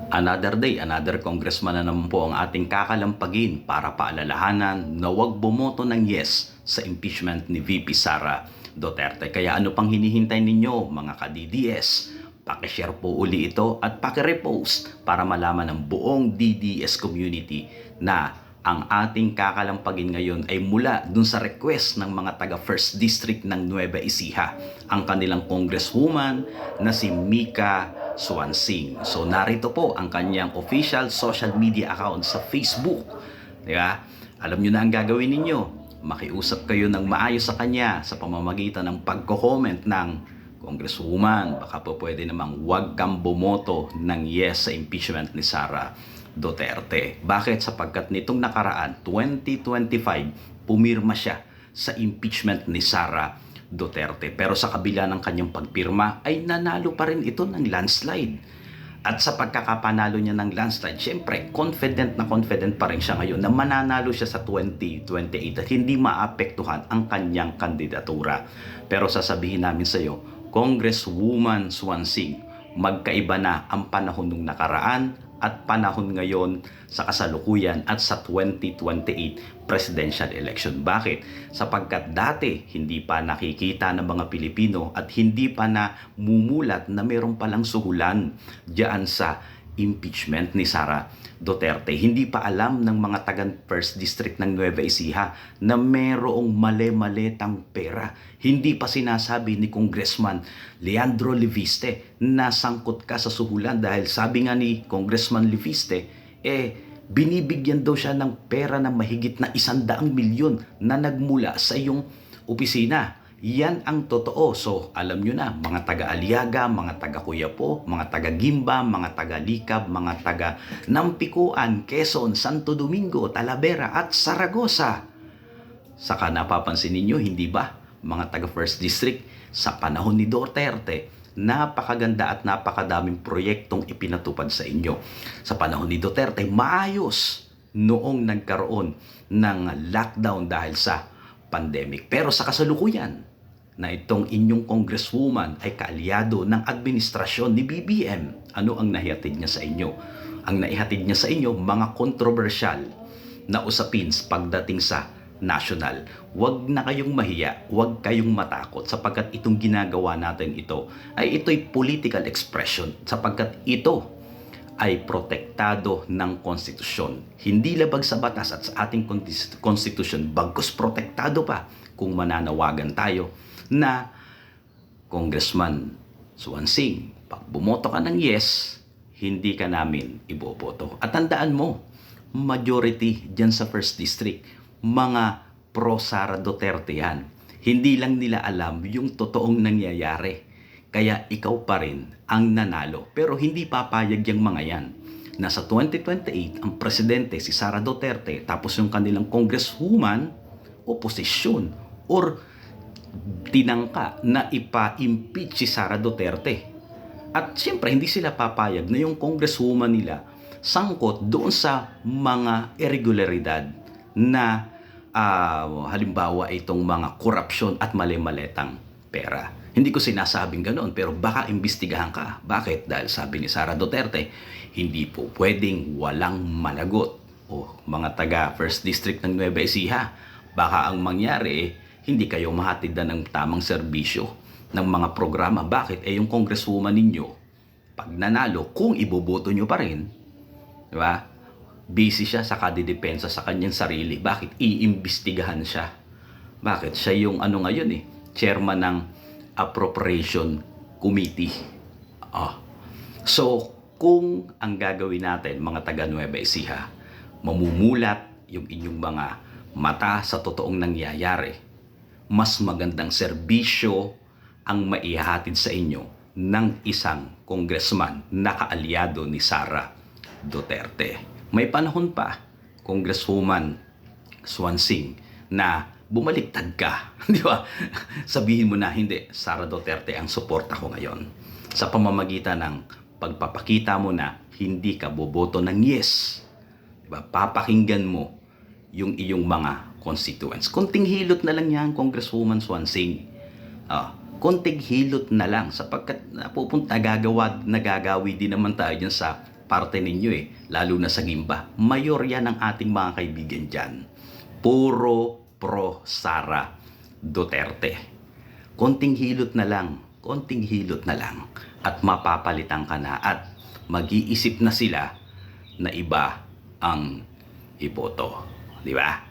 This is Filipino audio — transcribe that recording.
Another day, another congressman na naman po ang ating kakalampagin para paalalahanan na huwag bumoto ng yes sa impeachment ni VP Sara Duterte. Kaya ano pang hinihintay ninyo mga ka-DDS? Pakishare po uli ito at pakirepost para malaman ng buong DDS community na ang ating kakalampagin ngayon ay mula dun sa request ng mga taga First District ng Nueva Ecija, ang kanilang congresswoman na si Mika Swansing. So narito po ang kanyang official social media account sa Facebook. Diba? Alam nyo na ang gagawin ninyo. Makiusap kayo ng maayos sa kanya sa pamamagitan ng pagko-comment ng Congresswoman, baka po pwede namang huwag kang bumoto ng yes sa impeachment ni Sara Duterte. Bakit? Sapagkat nitong nakaraan, 2025, pumirma siya sa impeachment ni Sara Duterte. Pero sa kabila ng kanyang pagpirma, ay nanalo pa rin ito ng landslide. At sa pagkakapanalo niya ng landslide, syempre, confident pa rin siya ngayon na mananalo siya sa 2028 at hindi maapektuhan ang kanyang kandidatura. Pero sasabihin namin sa iyo, Congresswoman Swansing, magkaiba na ang panahon nung nakaraan at panahon ngayon sa kasalukuyan at sa 2028 presidential election. Bakit? Sapagkat dati hindi pa nakikita ng mga Pilipino at hindi pa na mumulat na meron palang suhulan diyan sa impeachment ni Sara Duterte. Hindi pa alam ng mga taga First District ng Nueva Ecija na merong mali-maletang pera. Hindi pa sinasabi ni Congressman Leandro Leviste na sangkot ka sa suhulan dahil sabi nga ni Congressman Leviste, binibigyan daw siya ng pera na mahigit na 100 milyon na nagmula sa iyong opisina. Yan ang totoo. So, alam nyo na, mga taga-Aliaga, mga taga-Kuyapo, mga taga-Gimba, mga taga-Likab, mga taga-Nampikuan, Quezon, Santo Domingo, Talavera at Saragossa. Saka napapansin ninyo, hindi ba, mga taga-First District, sa panahon ni Duterte, napakaganda at napakadaming proyektong ipinatupad sa inyo. Sa panahon ni Duterte, maayos noong nagkaroon ng lockdown dahil sa pandemic. Pero sa kasalukuyan na itong inyong congresswoman ay kaalyado ng administrasyon ni BBM, ano ang nahihatid niya sa inyo? Ang naihatid niya sa inyo, mga kontrobersyal na usapin pagdating sa national. Huwag na kayong mahiya, huwag kayong matakot sapagkat itong ginagawa natin ito ay ito'y political expression sapagkat ito ay protektado ng konstitusyon. Hindi labag sa batas at sa ating konstitusyon, bagkus protektado pa kung mananawagan tayo na Congressman Swansing, pag bumoto ka ng yes, hindi ka namin iboboto. At tandaan mo, majority dyan sa First District, mga pro-Sara Duterte yan. Hindi lang nila alam yung totoong nangyayari. Kaya ikaw pa rin ang nanalo. Pero hindi papayag yung mga yan. Nasa 2028, ang presidente si Sara Duterte, tapos yung kanilang congresswoman, oposisyon, or tinangka na ipa-impeach si Sara Duterte. At siyempre, hindi sila papayag na yung congresswoman nila sangkot doon sa mga irregularidad na halimbawa itong mga korupsyon at mali-maletang pera. Hindi ko sinasabing ganoon pero baka imbestigahan ka. Bakit? Dahil sabi ni Sara Duterte, hindi po pwedeng walang managot. O mga taga First District ng Nueva Ecija, baka ang mangyari hindi kayo mahatid na ng tamang serbisyo ng mga programa. Bakit? Yung congresswoman ninyo, pag nanalo, kung iboboto nyo pa rin, di ba? Busy siya sa kadidepensa sa kanyang sarili. Bakit? Iimbestigahan siya. Bakit? Siya yung ngayon chairman ng Appropriation Committee. So, kung ang gagawin natin, mga taga Nueva Ecija, mamumulat yung inyong mga mata sa totoong nangyayari, mas magandang serbisyo ang maihatid sa inyo ng isang congressman na kaalyado ni Sara Duterte. May panahon pa, Congresswoman Swansing, na bumaliktad ka, di ba? Sabihin mo na, hindi, Sara Duterte ang suporta ko ngayon. Sa pamamagitan ng pagpapakita mo na hindi ka boboto ng yes. Di ba? Papakinggan mo yung iyong mga constituents. Konting hilot na lang yan, Congresswoman Swansing. Konting hilot na lang sapagkat nagagawi din naman tayo dyan sa parte ninyo eh, lalo na sa Gimba. Mayorya ng ating mga kaibigan dyan. Puro pro Sara Duterte. Konting hilot na lang, at mapapalitan ka na at mag-iisip na sila na iba ang iboto. Di ba?